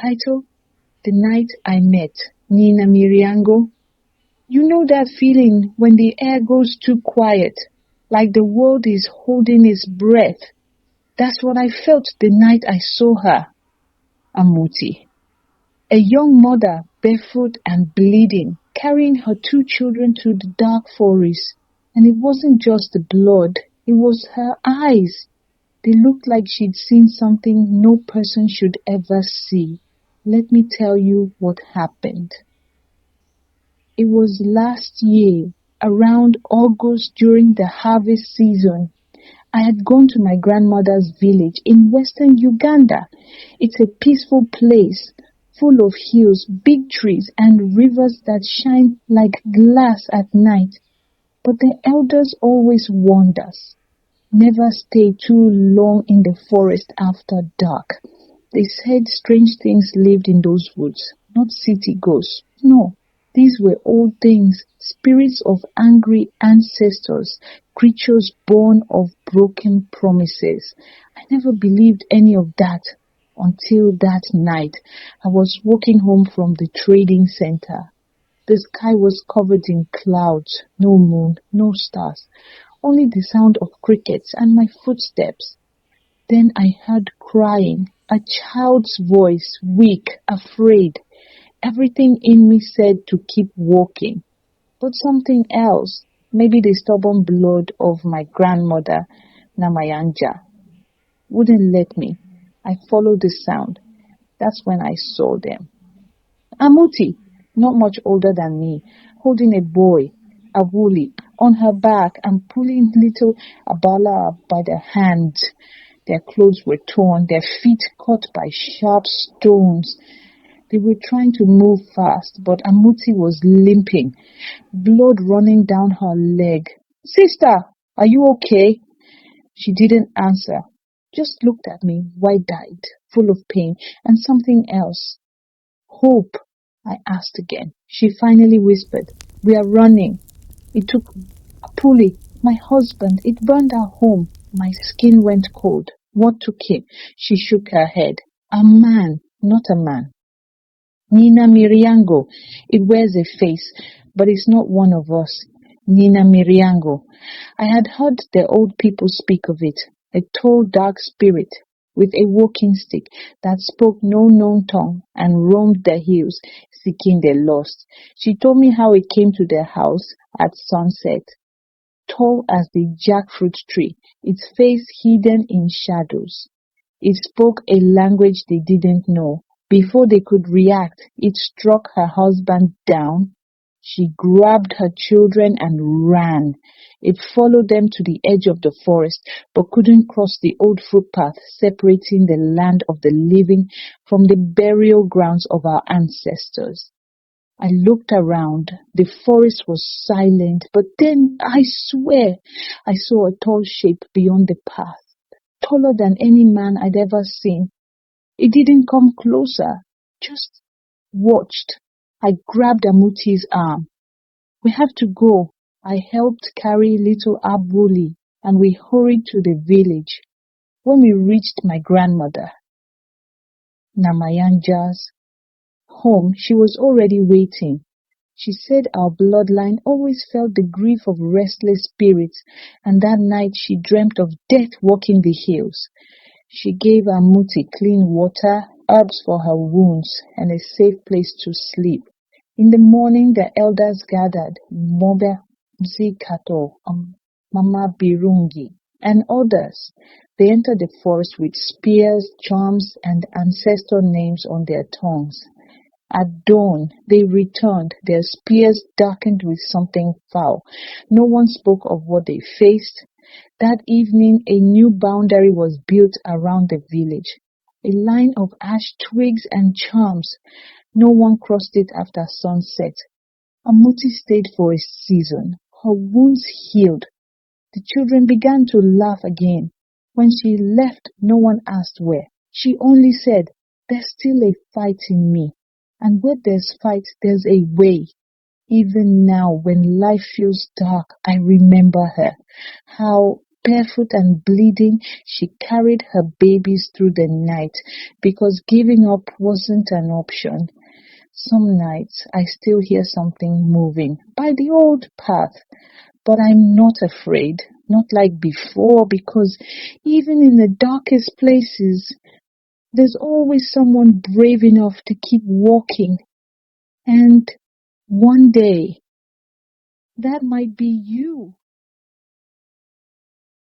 Title: The Night I Met Nyinamiryango. You know that feeling when the air goes too quiet, like the world is holding its breath? That's what I felt the night I saw her. Amooti, a young mother, barefoot and bleeding, carrying her 2 children through the dark forest. And it wasn't just the blood, it was her eyes. They looked like she'd seen something no person should ever see. Let me tell you what happened. It was last year, around August during the harvest season. I had gone to my grandmother's village in Western Uganda. It's a peaceful place, full of hills, big trees, and rivers that shine like glass at night. But the elders always warned us, never stay too long in the forest after dark. They said strange things lived in those woods, not city ghosts. No, these were old things, spirits of angry ancestors, creatures born of broken promises. I never believed any of that until that night. I was walking home from the trading center. The sky was covered in clouds, no moon, no stars, only the sound of crickets and my footsteps. Then I heard crying, a child's voice, weak, afraid. Everything in me said to keep walking. But something else, maybe the stubborn blood of my grandmother, Namayanja, wouldn't let me. I followed the sound. That's when I saw them. Amooti, not much older than me, holding a boy, a woolly, on her back and pulling little Abala by the hands. Their clothes were torn, their feet caught by sharp stones. They were trying to move fast, but Amooti was limping, blood running down her leg. Sister, are you okay? She didn't answer, just looked at me, wide-eyed, full of pain, and something else. Hope, I asked again. She finally whispered, we are running. It took a pulley, my husband. It burned our home. My skin went cold. What took him? She shook her head. A man, not a man. Nyinamiryango. It wears a face, but it's not one of us. Nyinamiryango. I had heard the old people speak of it. A tall, dark spirit with a walking stick that spoke no known tongue and roamed the hills seeking the lost. She told me how it came to their house at sunset. Tall as the jackfruit tree, its face hidden in shadows. It spoke a language they didn't know. Before they could react, it struck her husband down. She grabbed her children and ran. It followed them to the edge of the forest, but couldn't cross the old footpath separating the land of the living from the burial grounds of our ancestors. I looked around. The forest was silent, but then, I swear, I saw a tall shape beyond the path, taller than any man I'd ever seen. It didn't come closer, just watched. I grabbed Amooti's arm. We have to go. I helped carry little Abuli, and we hurried to the village. When we reached my grandmother, Namayanja's home, she was already waiting. She said our bloodline always felt the grief of restless spirits, and that night she dreamt of death walking the hills. She gave Amooti clean water, herbs for her wounds, and a safe place to sleep. In the morning, the elders gathered, Mobe Mzikato, Mama Birungi, and others. They entered the forest with spears, charms, and ancestor names on their tongues. At dawn, they returned, their spears darkened with something foul. No one spoke of what they faced. That evening, a new boundary was built around the village. A line of ash twigs and charms. No one crossed it after sunset. Amooti stayed for a season. Her wounds healed. The children began to laugh again. When she left, no one asked where. She only said, there's still a fight in me. And where there's fight, there's a way. Even now, when life feels dark, I remember her. How barefoot and bleeding, she carried her babies through the night because giving up wasn't an option. Some nights I still hear something moving by the old path, but I'm not afraid, not like before, because even in the darkest places, there's always someone brave enough to keep walking. And one day, that might be you.